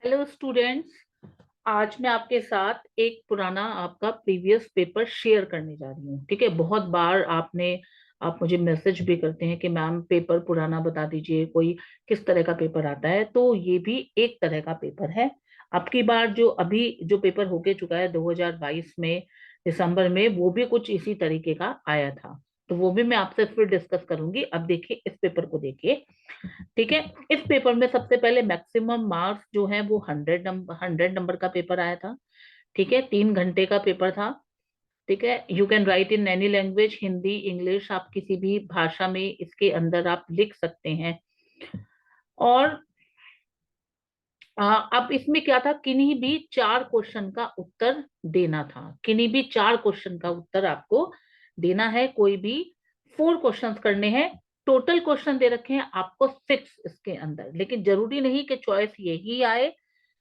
Hello students. आज मैं आपके साथ एक पुराना आपका प्रीवियस पेपर शेयर करने जा रही हूँ। ठीक है, बहुत बार आप मुझे मैसेज भी करते हैं कि मैम पेपर पुराना बता दीजिए, कोई किस तरह का पेपर आता है। तो ये भी एक तरह का पेपर है। आपकी बार जो अभी जो पेपर होके चुका है 2022 में दिसंबर में, वो भी कुछ इसी तरीके का आया था। तो वो भी मैं आपसे फिर डिस्कस करूंगी। अब देखिए इस पेपर को देखिए। ठीक है, इस पेपर में सबसे पहले मैक्सिमम मार्क्स जो है वो 100 नंबर का पेपर आया था। ठीक है, 3 घंटे का पेपर था। ठीक है, you can write in any language, Hindi English, आप किसी भी भाषा में इसके अंदर आप लिख सकते हैं। और अब इसमें क्या था, किन्हीं भी 4 क्वेश्चन का उत्तर देना था। किन्हीं भी 4 क्वेश्चन का उत्तर आपको देना है। कोई भी 4 क्वेश्चंस करने हैं। टोटल क्वेश्चन दे रखे हैं आपको 6 इसके अंदर, लेकिन जरूरी नहीं कि चॉइस यही आए।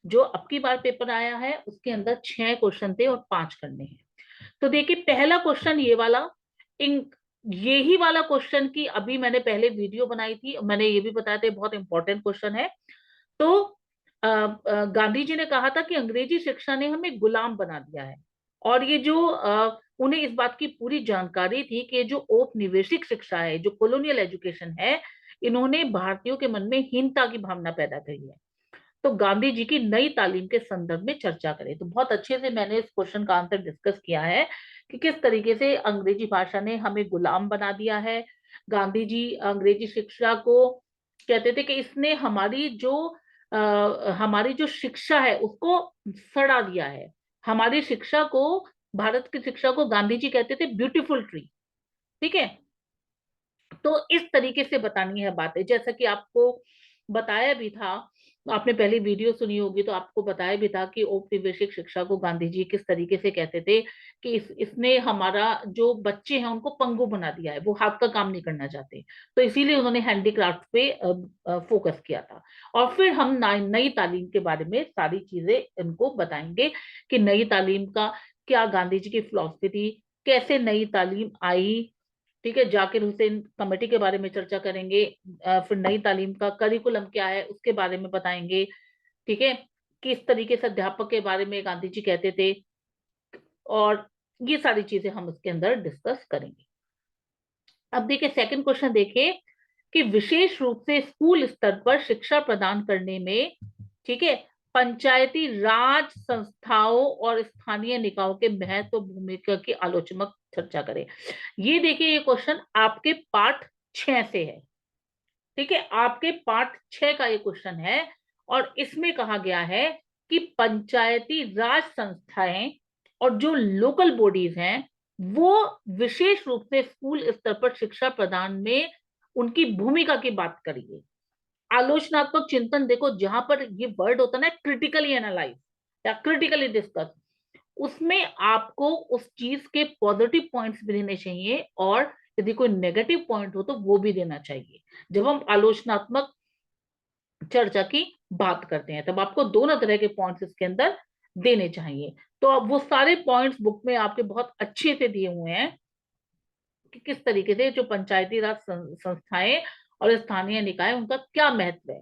जो अब की बार पेपर आया है उसके अंदर 6 क्वेश्चन थे और 5 करने हैं। तो देखिए पहला क्वेश्चन ये वाला, इन यही वाला क्वेश्चन की अभी मैंने पहले वीडियो बनाई थी, मैंने ये भी बताया था बहुत इंपॉर्टेंट क्वेश्चन है। तो गांधी जी ने कहा था कि अंग्रेजी शिक्षा ने हमें गुलाम बना दिया है। और ये जो उन्हें इस बात की पूरी जानकारी थी कि जो औपनिवेशिक शिक्षा है, जो कॉलोनियल एजुकेशन है, इन्होंने भारतीयों के मन में हीनता की भावना पैदा करी है। तो गांधी जी की नई तालीम के संदर्भ में चर्चा करें। तो बहुत अच्छे से मैंने इस क्वेश्चन का आंसर डिस्कस किया है कि किस तरीके से अंग्रेजी भाषा ने हमें गुलाम बना दिया है। गांधी जी अंग्रेजी शिक्षा को कहते थे कि इसने हमारी जो शिक्षा है उसको सड़ा दिया है। हमारी शिक्षा को, भारत की शिक्षा को गांधी जी कहते थे ब्यूटीफुल ट्री। ठीक है, तो इस तरीके से बतानी है बातें, जैसा कि आपको बताया भी था। आपने पहली वीडियो सुनी होगी तो आपको बताया भी था कि औपनिवेशिक शिक्षा को गांधी जी किस तरीके से कहते थे कि इसने हमारा जो बच्चे हैं उनको पंगु बना दिया है, वो हाथ का काम नहीं करना चाहते। तो इसीलिए उन्होंने हैंडीक्राफ्ट पे फोकस किया था। और फिर हम नई तालीम के बारे में सारी चीजें इनको बताएंगे कि नई तालीम का क्या गांधी जी की फिलॉसफी थी, कैसे नई तालीम आई। ठीक है, जाकिर हुसैन कमेटी के बारे में चर्चा करेंगे। फिर नई तालीम का करिकुलम क्या है उसके बारे में बताएंगे। ठीक है, किस तरीके से अध्यापक के बारे में गांधी जी कहते थे। और ये सारी चीजें हम इसके अंदर डिस्कस करेंगे। अब देखिए सेकंड क्वेश्चन देखिए कि विशेष रूप से स्कूल स्तर पर शिक्षा प्रदान करने में, ठीक है, पंचायती राज संस्थाओं और स्थानीय निकायों के महत्व भूमिका की आलोचनात्मक चर्चा करें। ये देखिए ये क्वेश्चन आपके पार्ट 6 से है। ठीक है, आपके पार्ट 6 का ये क्वेश्चन है। और इसमें कहा गया है कि पंचायती राज संस्थाएं और जो लोकल बॉडीज हैं वो विशेष रूप से स्कूल स्तर पर शिक्षा प्रदान में उनकी भूमिका की बात करिए। आलोचनात्मक चिंतन, देखो जहां पर ये वर्ड होता है ना, क्रिटिकली एनालाइज या क्रिटिकली डिस्कस, उसमें आपको उस चीज के पॉजिटिव पॉइंट्स भी देने चाहिए और यदि कोई नेगेटिव पॉइंट हो तो वो भी देना चाहिए। जब हम आलोचनात्मक चर्चा की बात करते हैं तब आपको दोनों तरह के पॉइंट्स इसके अंदर देने चाहिए। तो अब वो सारे पॉइंट्स बुक में आपके बहुत अच्छे से दिए हुए हैं कि किस तरीके से जो पंचायती राज संस्थाएं और स्थानीय निकाय उनका क्या महत्व है।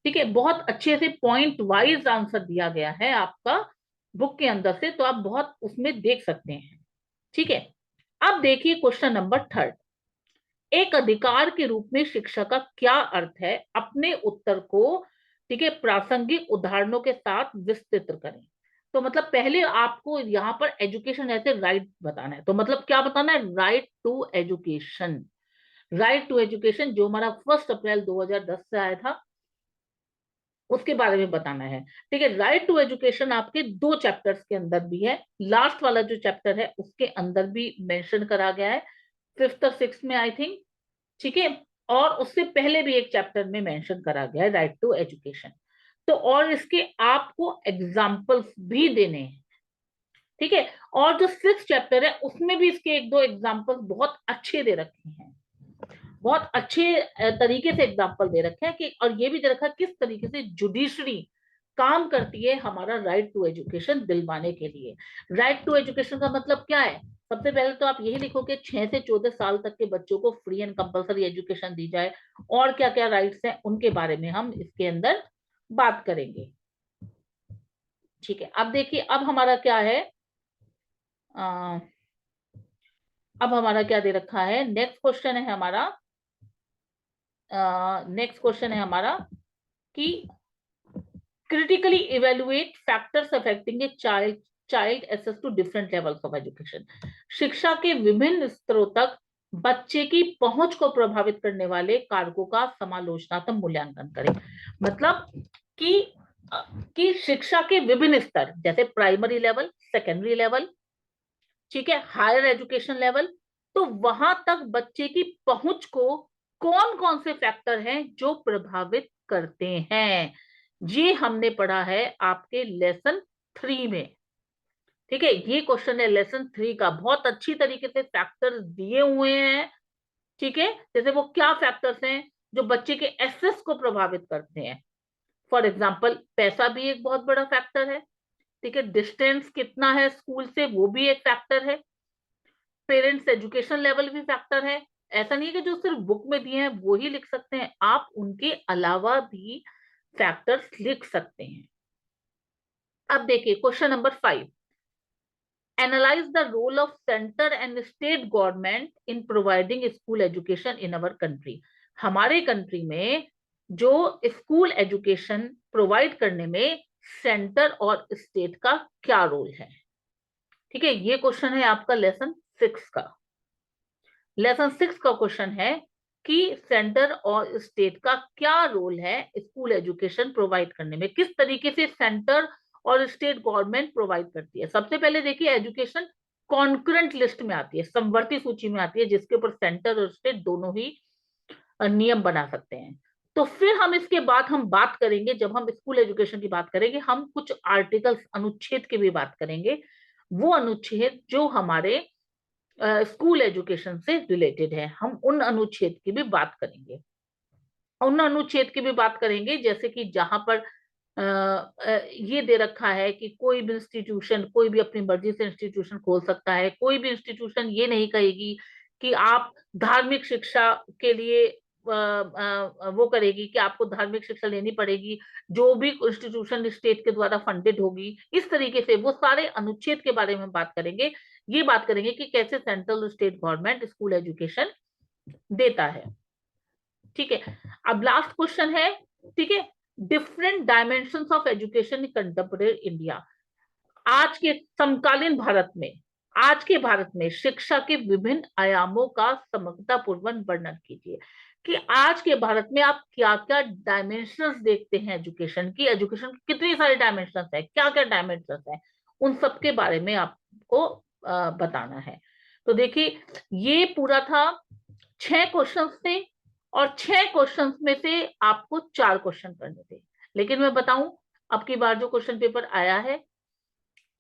ठीक है, बहुत अच्छे से पॉइंट वाइज आंसर दिया गया है आपका बुक के अंदर से, तो आप बहुत उसमें देख सकते हैं। ठीक है, अब देखिए क्वेश्चन नंबर थर्ड। एक अधिकार के रूप में शिक्षा का क्या अर्थ है, अपने उत्तर को, ठीक है, प्रासंगिक उदाहरणों के साथ विस्तृत करें। तो मतलब पहले आपको यहाँ पर एजुकेशन ऐसे राइट बताना है। तो मतलब क्या बताना है, right to education. Right to education जो हमारा 1 अप्रैल 2010 से आया था उसके बारे में बताना है। ठीक है, राइट टू एजुकेशन आपके 2 चैप्टर्स के अंदर भी है। लास्ट वाला जो चैप्टर है उसके अंदर भी मेंशन करा गया है, फिफ्थ और सिक्स में आई थिंक। ठीक है, और उससे पहले भी एक चैप्टर में मेंशन करा गया है राइट टू एजुकेशन। तो और इसके आपको एग्जाम्पल्स भी देने हैं। ठीक है, और जो 6 चैप्टर है उसमें भी इसके एक दो एग्जाम्पल्स बहुत अच्छे दे रखे हैं। बहुत अच्छे तरीके से एग्जाम्पल दे रखे हैं कि, और ये भी दे रखा है किस तरीके से जुडिशरी काम करती है हमारा राइट टू एजुकेशन दिलवाने के लिए। राइट टू एजुकेशन का मतलब क्या है, सबसे पहले तो आप यही लिखो कि 6 से 14 साल तक के बच्चों को फ्री एंड कंपलसरी एजुकेशन दी जाए। और क्या क्या राइट्स हैं उनके बारे में हम इसके अंदर बात करेंगे। ठीक है, अब देखिए अब हमारा क्या है, अब हमारा क्या दे रखा है, नेक्स्ट क्वेश्चन है हमारा, नेक्स्ट क्वेश्चन है हमारा कि critically evaluate factors affecting a child access to different levels of education। शिक्षा के विभिन्न स्तरों तक बच्चे की पहुंच को प्रभावित करने वाले कारकों का समालोचनात्मक मूल्यांकन करें। मतलब कि कि शिक्षा के विभिन्न स्तर, जैसे प्राइमरी लेवल, सेकेंडरी लेवल, ठीक है, हायर एजुकेशन लेवल, तो वहां तक बच्चे की पहुंच को कौन कौन से फैक्टर हैं जो प्रभावित करते हैं, ये हमने पढ़ा है आपके लेसन 3 में। ठीक है, ये क्वेश्चन है लेसन 3 का, बहुत अच्छी तरीके से फैक्टर्स दिए हुए हैं। ठीक है, जैसे वो क्या फैक्टर्स हैं जो बच्चे के एसेस को प्रभावित करते हैं। फॉर एग्जाम्पल, पैसा भी एक बहुत बड़ा फैक्टर है। ठीक है, डिस्टेंस कितना है स्कूल से, वो भी एक फैक्टर है। पेरेंट्स एजुकेशन लेवल भी फैक्टर है। ऐसा नहीं है कि जो सिर्फ बुक में दिए हैं वो ही लिख सकते हैं, आप उनके अलावा भी फैक्टर्स लिख सकते हैं। अब देखिए question number 5, analyse the role of centre and state government in providing school education in our country. हमारे कंट्री में जो स्कूल एजुकेशन प्रोवाइड करने में सेंटर और स्टेट का क्या रोल है। ठीक है, ये क्वेश्चन है आपका लेसन 6 का। लेसन 6 का क्वेश्चन है कि सेंटर और स्टेट का क्या रोल है स्कूल एजुकेशन प्रोवाइड करने में, किस तरीके से सेंटर और स्टेट गवर्नमेंट प्रोवाइड करती है। सबसे पहले देखिए, एजुकेशन कॉन्करेंट लिस्ट में आती है, समवर्ती सूची में आती है, जिसके ऊपर सेंटर और स्टेट दोनों ही नियम बना सकते हैं। तो फिर हम इसके बाद हम बात करेंगे, जब हम स्कूल एजुकेशन की बात करेंगे, हम कुछ आर्टिकल्स, अनुच्छेद की भी बात करेंगे। वो अनुच्छेद जो हमारे स्कूल एजुकेशन से रिलेटेड है, हम उन अनुच्छेद की भी बात करेंगे। उन अनुच्छेद की भी बात करेंगे जैसे कि जहां पर ये दे रखा है कि कोई भी इंस्टीट्यूशन, कोई भी अपनी मर्जी से इंस्टीट्यूशन खोल सकता है। कोई भी इंस्टीट्यूशन ये नहीं कहेगी कि आप धार्मिक शिक्षा के लिए वो करेगी कि आपको धार्मिक शिक्षा लेनी पड़ेगी, जो भी इंस्टीट्यूशन स्टेट के द्वारा फंडेड होगी। इस तरीके से वो सारे अनुच्छेद के बारे में बात करेंगे। ये बात करेंगे कि कैसे सेंट्रल और स्टेट गवर्नमेंट स्कूल एजुकेशन देता है। ठीक है, अब लास्ट क्वेश्चन है, ठीक है, different dimensions of education in contemporary India. आज के समकालीन भारत में, आज के भारत में शिक्षा के विभिन्न आयामों का समग्रतापूर्वक वर्णन कीजिए कि आज के भारत में आप क्या क्या डायमेंशंस देखते हैं एजुकेशन की, एजुकेशन की कितनी सारी डायमेंशंस है, क्या क्या डायमेंशंस है, उन सब के बारे में आपको बताना है। तो देखिए, ये पूरा था 6 क्वेश्चंस थे, और 6 क्वेश्चंस में से आपको 4 क्वेश्चन करने थे। लेकिन मैं बताऊं, अब की बार जो क्वेश्चन पेपर आया है,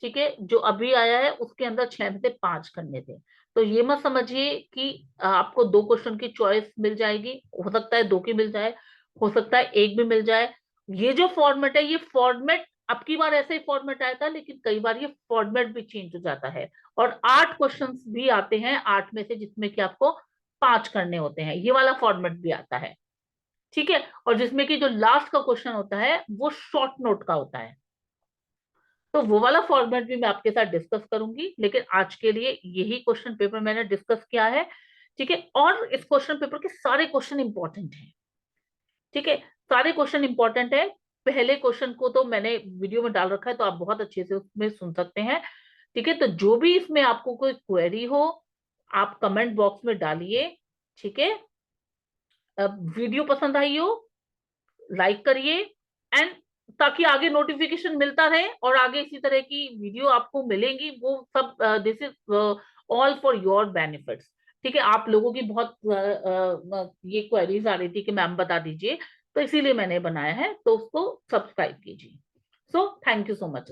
ठीक है, जो अभी आया है, उसके अंदर 6 में से 5 करने थे। तो ये मत समझिए कि आपको 2 क्वेश्चन की चॉइस मिल जाएगी, हो सकता है 2 की मिल जाए, हो सकता है 1 भी मिल जाए। ये जो फॉर्मेट है, ये फॉर्मेट अब की बार ऐसा ही फॉर्मेट आया था, लेकिन कई बार ये फॉर्मेट भी चेंज हो जाता है। और 8 क्वेश्चन भी आते हैं, 8 में से जिसमें कि आपको 5 करने होते हैं, ये वाला फॉर्मेट भी आता है। ठीक है, और जिसमें कि जो लास्ट का क्वेश्चन होता है वो शॉर्ट नोट का होता है। तो वो वाला फॉर्मेट भी मैं आपके साथ डिस्कस करूंगी, लेकिन आज के लिए यही क्वेश्चन पेपर मैंने डिस्कस किया है। ठीक है, और इस क्वेश्चन पेपर के सारे क्वेश्चन इंपॉर्टेंट हैं। ठीक है, सारे क्वेश्चन इंपॉर्टेंट है। पहले क्वेश्चन को तो मैंने वीडियो में डाल रखा है, तो आप बहुत अच्छे से उसमें सुन सकते हैं। ठीक है, तो जो भी इसमें आपको कोई क्वेरी हो, आप कमेंट बॉक्स में डालिए। ठीक है, वीडियो पसंद आई हो, लाइक करिए, एंड ताकि आगे नोटिफिकेशन मिलता रहे और आगे इसी तरह की वीडियो आपको मिलेंगी। वो सब this is all for your benefits. ठीक है, आप लोगों की बहुत ये क्वेरीज आ रही थी कि मैम बता दीजिए, तो इसीलिए मैंने बनाया है, तो उसको सब्सक्राइब कीजिए। So thank you so much.